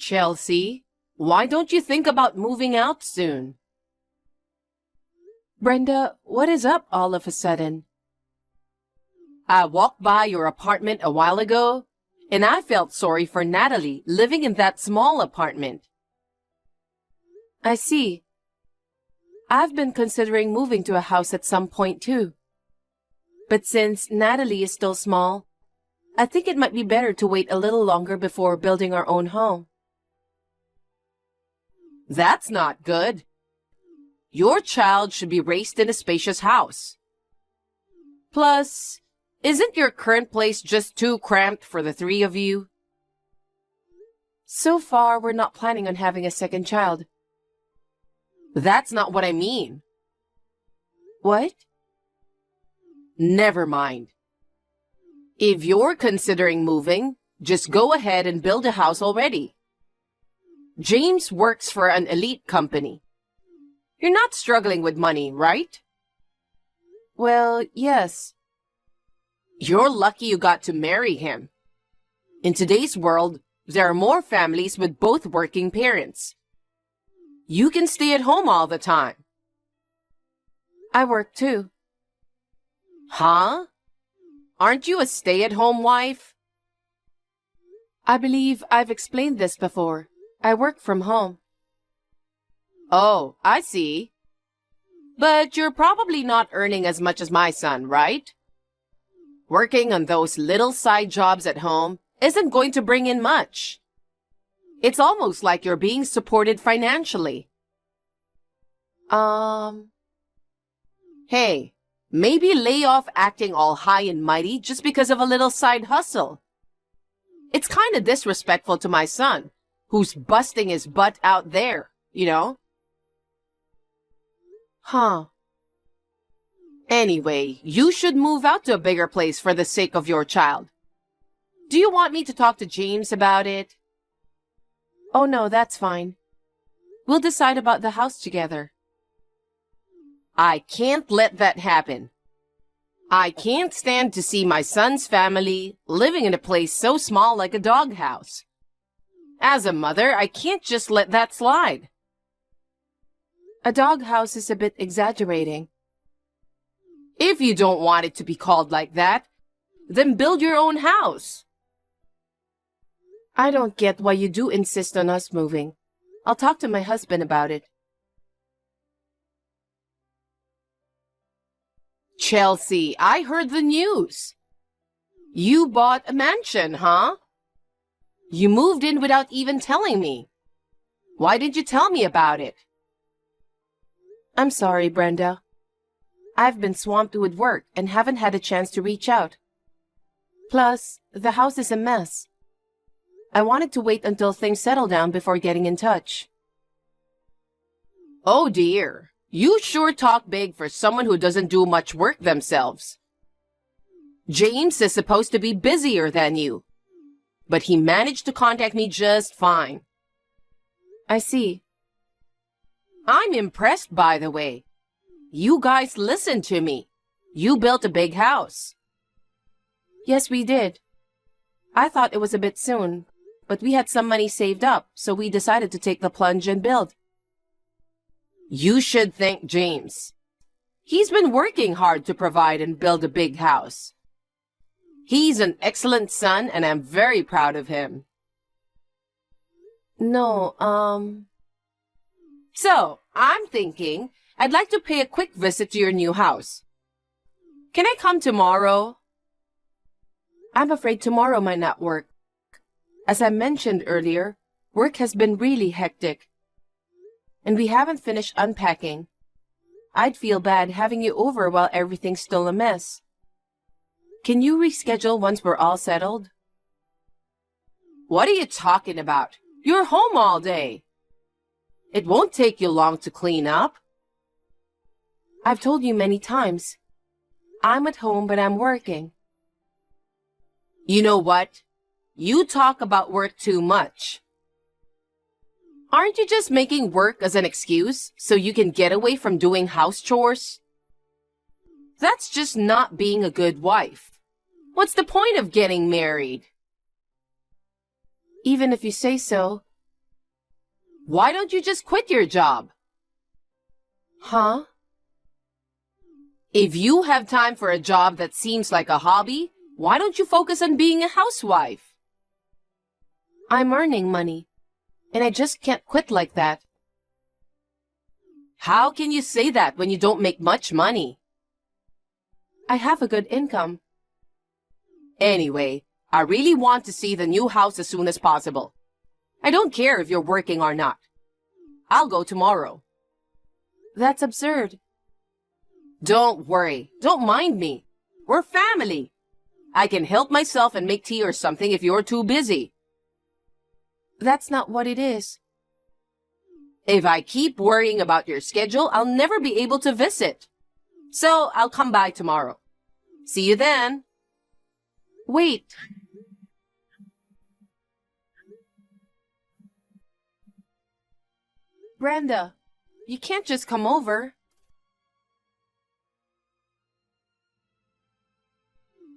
Chelsea, why don't you think about moving out soon? Brenda, what is up all of a sudden? I walked by your apartment a while ago, and I felt sorry for Natalie living in that small apartment. I see. I've been considering moving to a house at some point too. But since Natalie is still small, I think it might be better to wait a little longer before building our own home. That's not good. Your child should be raised in a spacious house. Plus, isn't your current place just too cramped for the three of you? So far, we're not planning on having a second child. That's not what I mean. What? Never mind. If you're considering moving, just go ahead and build a house already. James works for an elite company. You're not struggling with money, right? Well, yes. You're lucky you got to marry him. In today's world, there are more families with both working parents. You can stay at home all the time. I work too. Huh? Aren't you a stay-at-home wife? I believe I've explained this before. I work from home. Oh, I see. But you're probably not earning as much as my son, right? Working on those little side jobs at home isn't going to bring in much. It's almost like you're being supported financially. Hey, maybe lay off acting all high and mighty just because of a little side hustle. It's kind of disrespectful to my son, who's busting his butt out there, you know? Huh. Anyway, you should move out to a bigger place for the sake of your child. Do you want me to talk to James about it? Oh no, that's fine. We'll decide about the house together. I can't let that happen. I can't stand to see my son's family living in a place so small like a doghouse. As a mother, I can't just let that slide. A doghouse is a bit exaggerating. If you don't want it to be called like that, then build your own house. I don't get why you do insist on us moving. I'll talk to my husband about it. Chelsea, I heard the news. You bought a mansion, huh? You moved in without even telling me. Why didn't you tell me about it? I'm sorry, Brenda. I've been swamped with work and haven't had a chance to reach out. Plus, the house is a mess. I wanted to wait until things settle down before getting in touch. Oh dear, you sure talk big for someone who doesn't do much work themselves. James is supposed to be busier than you, but he managed to contact me just fine. I see. I'm impressed, by the way. You guys listened to me. You built a big house. Yes, we did. I thought it was a bit soon, but we had some money saved up, so we decided to take the plunge and build. You should thank James. He's been working hard to provide and build a big house. He's an excellent son, and I'm very proud of him. No, So, I'm thinking I'd like to pay a quick visit to your new house. Can I come tomorrow? I'm afraid tomorrow might not work. As I mentioned earlier, work has been really hectic. And we haven't finished unpacking. I'd feel bad having you over while everything's still a mess. Can you reschedule once we're all settled? What are you talking about? You're home all day. It won't take you long to clean up. I've told you many times. I'm at home, but I'm working. You know what? You talk about work too much. Aren't you just making work as an excuse so you can get away from doing house chores? That's just not being a good wife. What's the point of getting married? Even if you say so, Why don't you just quit your job? Huh? If you have time for a job that seems like a hobby, why don't you focus on being a housewife? I'm earning money, and I just can't quit like that. How can you say that when you don't make much money? I have a good income. Anyway, I really want to see the new house as soon as possible. I don't care if you're working or not. I'll go tomorrow. That's absurd. Don't worry. Don't mind me. We're family. I can help myself and make tea or something if you're too busy. That's not what it is. If I keep worrying about your schedule, I'll never be able to visit. So I'll come by tomorrow. See you then. Wait. Brenda, you can't just come over.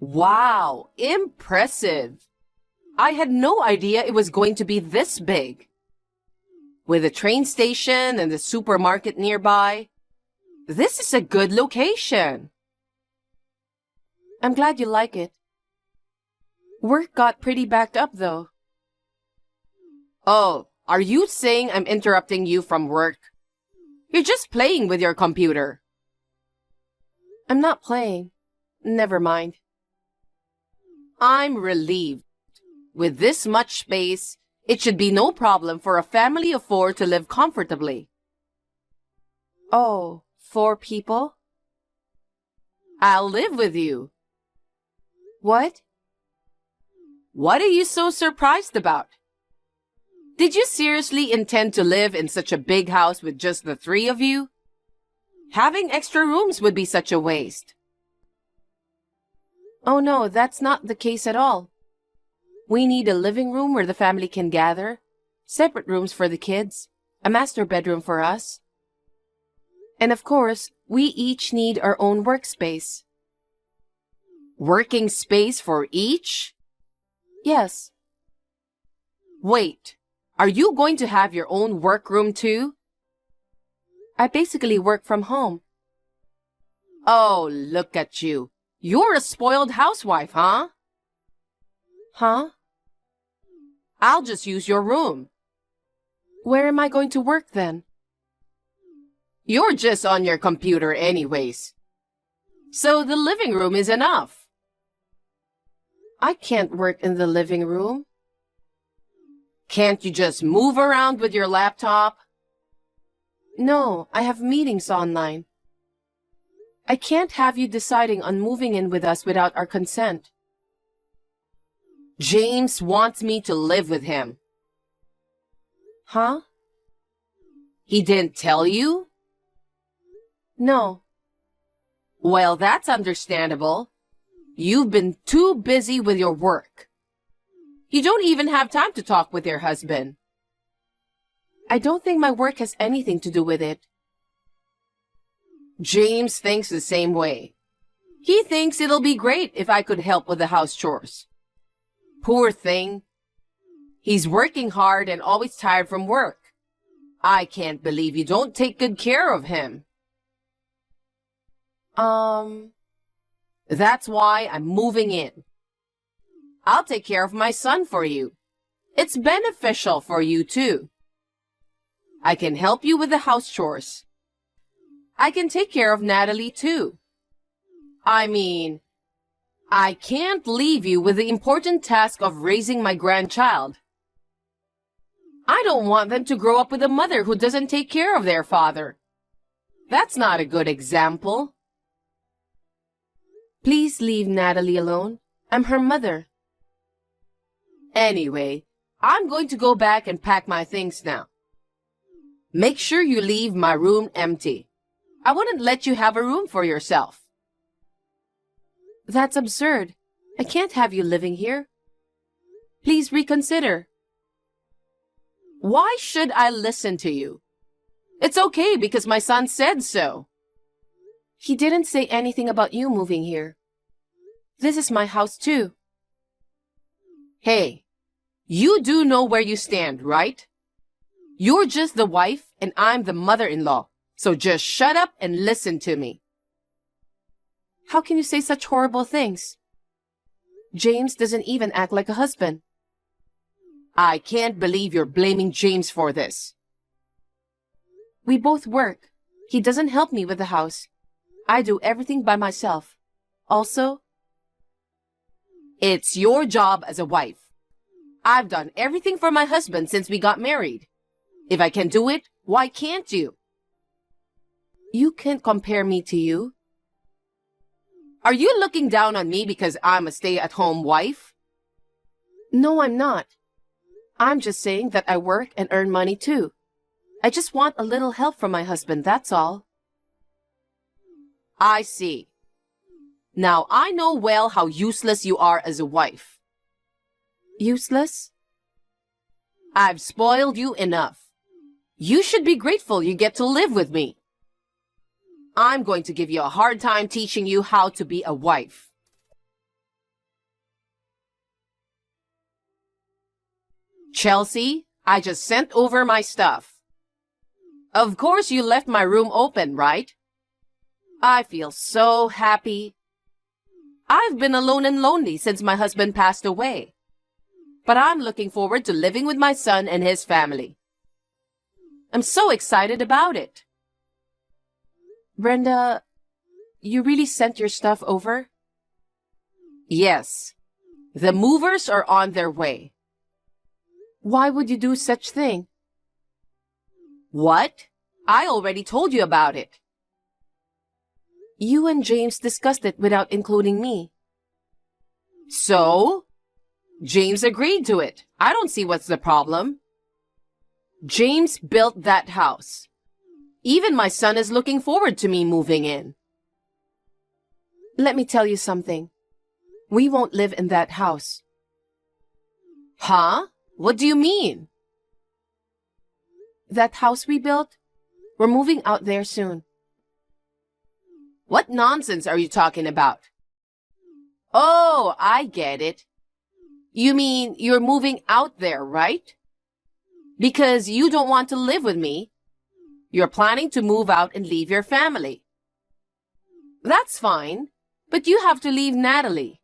Wow, impressive. I had no idea it was going to be this big. With a train station and a supermarket nearby, this is a good location. I'm glad you like it. Work got pretty backed up, though. Oh, are you saying I'm interrupting you from work? You're just playing with your computer. I'm not playing. Never mind. I'm relieved. With this much space, it should be no problem for a family of 4 to live comfortably. Oh, 4 people? I'll live with you. What? What are you so surprised about? Did you seriously intend to live in such a big house with just the 3 of you? Having extra rooms would be such a waste. Oh no, that's not the case at all. We need a living room where the family can gather, separate rooms for the kids, a master bedroom for us. And of course, we each need our own workspace. Working space for each? Yes. Wait, are you going to have your own workroom too? I basically work from home. Oh, look at you. You're a spoiled housewife, huh? Huh? I'll just use your room. Where am I going to work then? You're just on your computer anyways. So the living room is enough. I can't work in the living room. Can't you just move around with your laptop? No, I have meetings online. I can't have you deciding on moving in with us without our consent. James wants me to live with him. Huh? He didn't tell you? No. Well, that's understandable. You've been too busy with your work. You don't even have time to talk with your husband. I don't think my work has anything to do with it. James thinks the same way. He thinks it'll be great if I could help with the house chores. Poor thing. He's working hard and always tired from work. I can't believe you don't take good care of him. That's why I'm moving in. I'll take care of my son for you. It's beneficial for you too. I can help you with the house chores. I can take care of Natalie too. I mean, I can't leave you with the important task of raising my grandchild. I don't want them to grow up with a mother who doesn't take care of their father. That's not a good example. Please leave Natalie alone. I'm her mother. Anyway, I'm going to go back and pack my things now. Make sure you leave my room empty. I wouldn't let you have a room for yourself. That's absurd. I can't have you living here. Please reconsider. Why should I listen to you? It's okay because my son said so. He didn't say anything about you moving here. This is my house too. Hey, you do know where you stand, right? You're just the wife and I'm the mother-in-law. So just shut up and listen to me. How can you say such horrible things? James doesn't even act like a husband. I can't believe you're blaming James for this. We both work. He doesn't help me with the house. I do everything by myself. Also, it's your job as a wife. I've done everything for my husband since we got married. If I can do it, why can't you? You can't compare me to you. Are you looking down on me because I'm a stay-at-home wife? No, I'm not. I'm just saying that I work and earn money too. I just want a little help from my husband, that's all. I see. Now I know well how useless you are as a wife. Useless? I've spoiled you enough. You should be grateful you get to live with me. I'm going to give you a hard time teaching you how to be a wife. Chelsea, I just sent over my stuff. Of course you left my room open, right? I feel so happy. I've been alone and lonely since my husband passed away. But I'm looking forward to living with my son and his family. I'm so excited about it. Brenda, you really sent your stuff over? Yes. The movers are on their way. Why would you do such thing? What? I already told you about it. You and James discussed it without including me. So? James agreed to it. I don't see what's the problem. James built that house. Even my son is looking forward to me moving in. Let me tell you something. We won't live in that house. Huh? What do you mean? That house we built? We're moving out there soon. What nonsense are you talking about? Oh, I get it. You mean you're moving out there, right? Because you don't want to live with me. You're planning to move out and leave your family. That's fine, but you have to leave Natalie.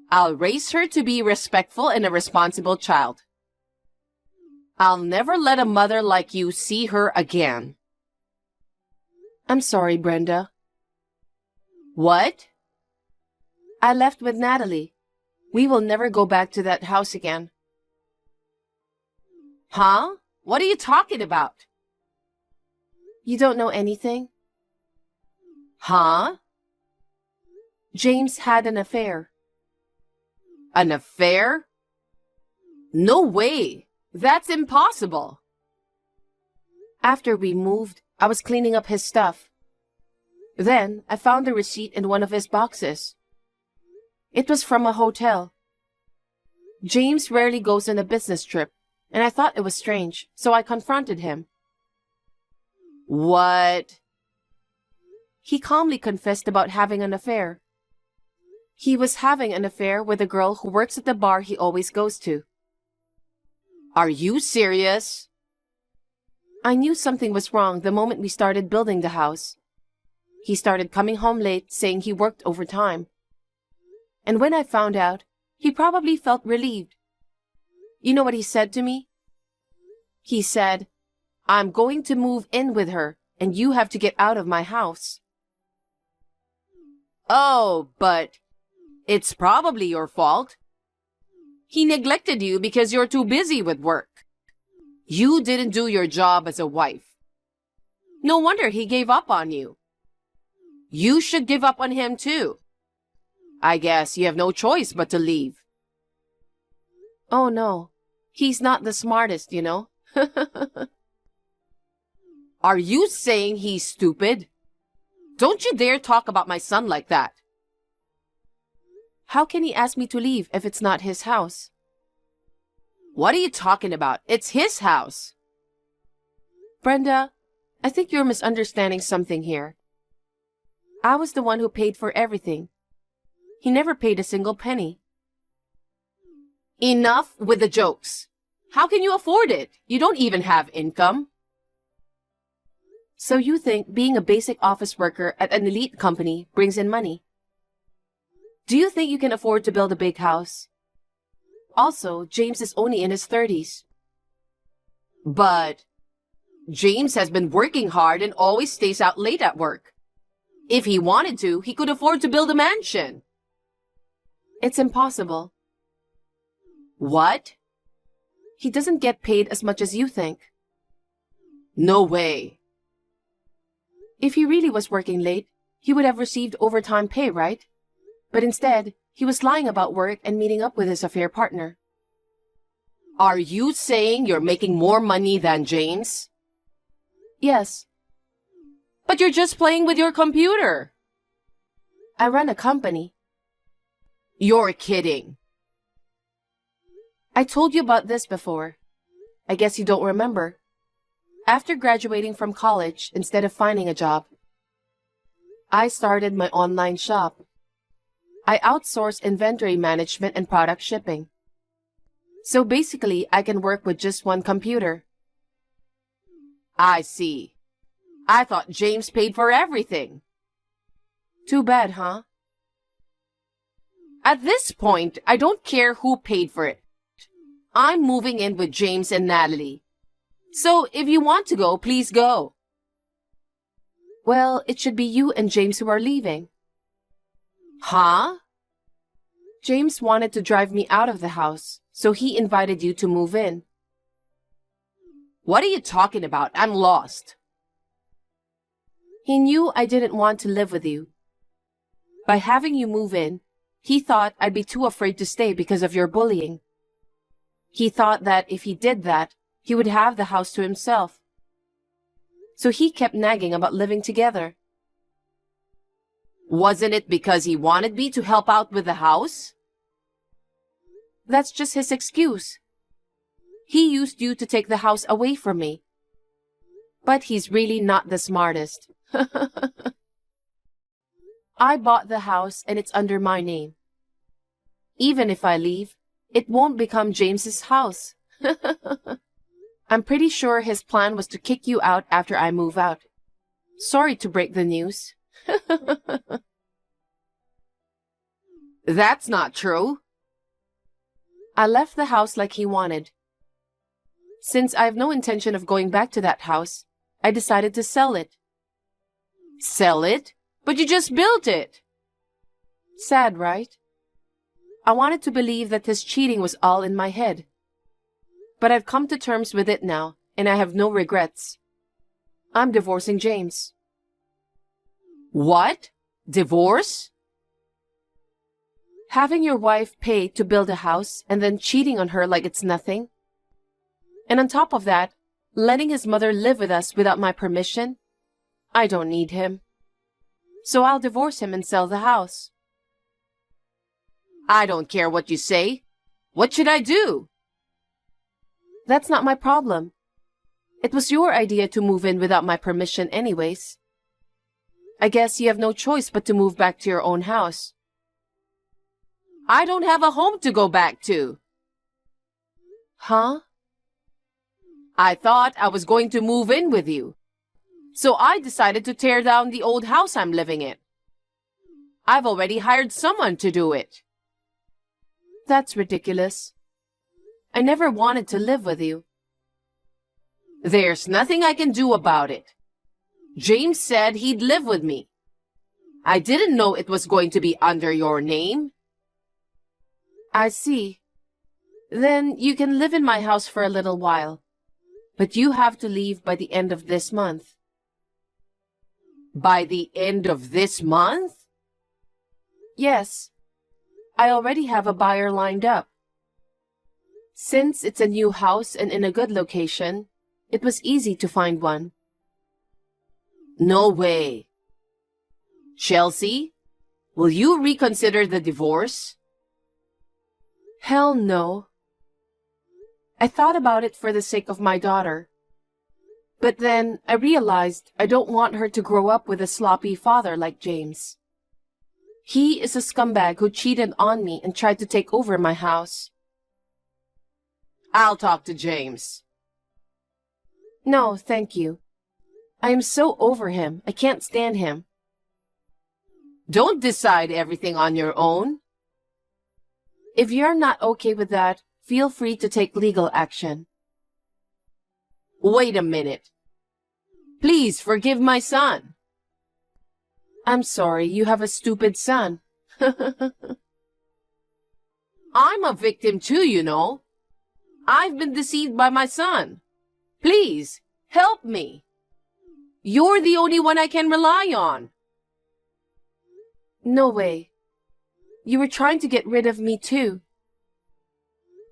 I'll raise her to be respectful and a responsible child. I'll never let a mother like you see her again. I'm sorry, Brenda. What? I left with Natalie. We will never go back to that house again. Huh? What are you talking about? You don't know anything? Huh? James had an affair. An affair? No way. That's impossible. After we moved, I was cleaning up his stuff. Then, I found a receipt in one of his boxes. It was from a hotel. James rarely goes on a business trip, and I thought it was strange, so I confronted him. What? He calmly confessed about having an affair. He was having an affair with a girl who works at the bar he always goes to. Are you serious? I knew something was wrong the moment we started building the house. He started coming home late, saying he worked overtime. And when I found out, he probably felt relieved. You know what he said to me? He said, "I'm going to move in with her, and you have to get out of my house." Oh, but it's probably your fault. He neglected you because you're too busy with work. You didn't do your job as a wife. No wonder he gave up on you. You should give up on him too. I guess you have no choice but to leave. Oh no, he's not the smartest, you know. Are you saying he's stupid? Don't you dare talk about my son like that. How can he ask me to leave if it's not his house? What are you talking about? It's his house. Brenda, I think you're misunderstanding something here. I was the one who paid for everything. He never paid a single penny. Enough with the jokes. How can you afford it? You don't even have income. So you think being a basic office worker at an elite company brings in money? Do you think you can afford to build a big house? Also, James is only in his 30s. But James has been working hard and always stays out late at work. If he wanted to, he could afford to build a mansion. It's impossible. What? He doesn't get paid as much as you think. No way. If he really was working late, he would have received overtime pay, right? But instead, he was lying about work and meeting up with his affair partner. Are you saying you're making more money than James? Yes. But you're just playing with your computer. I run a company. You're kidding. I told you about this before. I guess you don't remember. After graduating from college, instead of finding a job, I started my online shop. I outsource inventory management and product shipping. So basically, I can work with just one computer. I see. I thought James paid for everything. Too bad, huh? At this point, I don't care who paid for it. I'm moving in with James and Natalie. So if you want to go, please go. Well, it should be you and James who are leaving. Huh? James wanted to drive me out of the house, so he invited you to move in. What are you talking about? I'm lost. He knew I didn't want to live with you. By having you move in, he thought I'd be too afraid to stay because of your bullying. He thought that if he did that, he would have the house to himself. So he kept nagging about living together. Wasn't it because he wanted me to help out with the house? That's just his excuse. He used you to take the house away from me. But he's really not the smartest. I bought the house and it's under my name. Even if I leave, it won't become James's house. I'm pretty sure his plan was to kick you out after I move out. Sorry to break the news. That's not true. I left the house like he wanted. Since I have no intention of going back to that house, I decided to sell it. Sell it? But you just built it. Sad, right? I wanted to believe that his cheating was all in my head. But I've come to terms with it now, and I have no regrets. I'm divorcing James. What? Divorce? Having your wife pay to build a house and then cheating on her like it's nothing. And on top of that, letting his mother live with us without my permission. I don't need him. So I'll divorce him and sell the house. I don't care what you say. What should I do? That's not my problem. It was your idea to move in without my permission anyways. I guess you have no choice but to move back to your own house. I don't have a home to go back to. Huh? I thought I was going to move in with you. So I decided to tear down the old house I'm living in. I've already hired someone to do it. That's ridiculous. I never wanted to live with you. There's nothing I can do about it. James said he'd live with me. I didn't know it was going to be under your name. I see. Then you can live in my house for a little while. But you have to leave by the end of this month. By the end of this month? Yes. I already have a buyer lined up. Since it's a new house and in a good location, it was easy to find one. No way. Chelsea, will you reconsider the divorce? Hell no. I thought about it for the sake of my daughter. But then I realized I don't want her to grow up with a sloppy father like James. He is a scumbag who cheated on me and tried to take over my house. I'll talk to James. No, thank you. I am so over him. I can't stand him. Don't decide everything on your own. If you're not okay with that, feel free to take legal action. Wait a minute. Please forgive my son. I'm sorry, you have a stupid son. I'm a victim too, you know. I've been deceived by my son. Please, help me. You're the only one I can rely on. No way. You were trying to get rid of me too.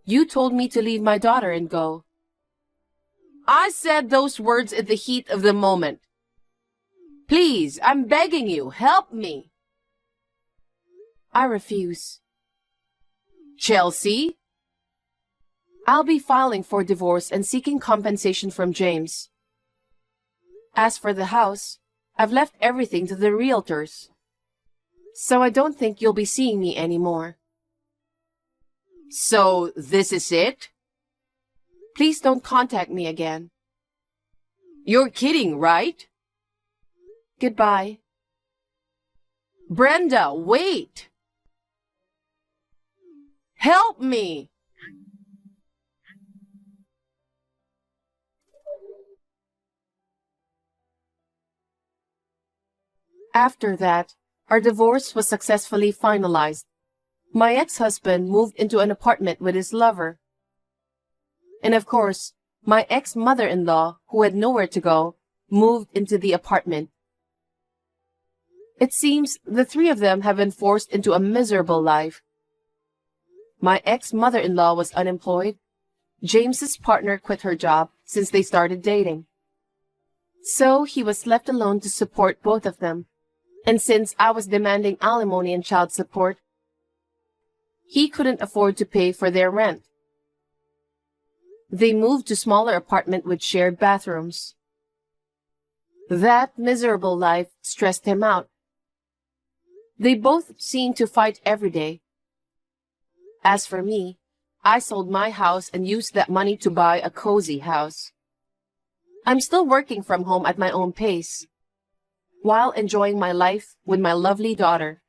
You told me to leave my daughter and go. I said those words in the heat of the moment. Please, I'm begging you, help me. I refuse. Chelsea? I'll be filing for divorce and seeking compensation from James. As for the house, I've left everything to the realtors. So I don't think you'll be seeing me anymore. So this is it? Please don't contact me again. You're kidding, right? Goodbye. Brenda, wait! Help me! After that, our divorce was successfully finalized. My ex-husband moved into an apartment with his lover. And of course, my ex-mother-in-law, who had nowhere to go, moved into the apartment. It seems the three of them have been forced into a miserable life. My ex-mother-in-law was unemployed. James's partner quit her job since they started dating. So he was left alone to support both of them. And since I was demanding alimony and child support, he couldn't afford to pay for their rent. They moved to smaller apartment with shared bathrooms. That miserable life stressed him out. They both seemed to fight every day. As for me, I sold my house and used that money to buy a cozy house. I'm still working from home at my own pace, while enjoying my life with my lovely daughter.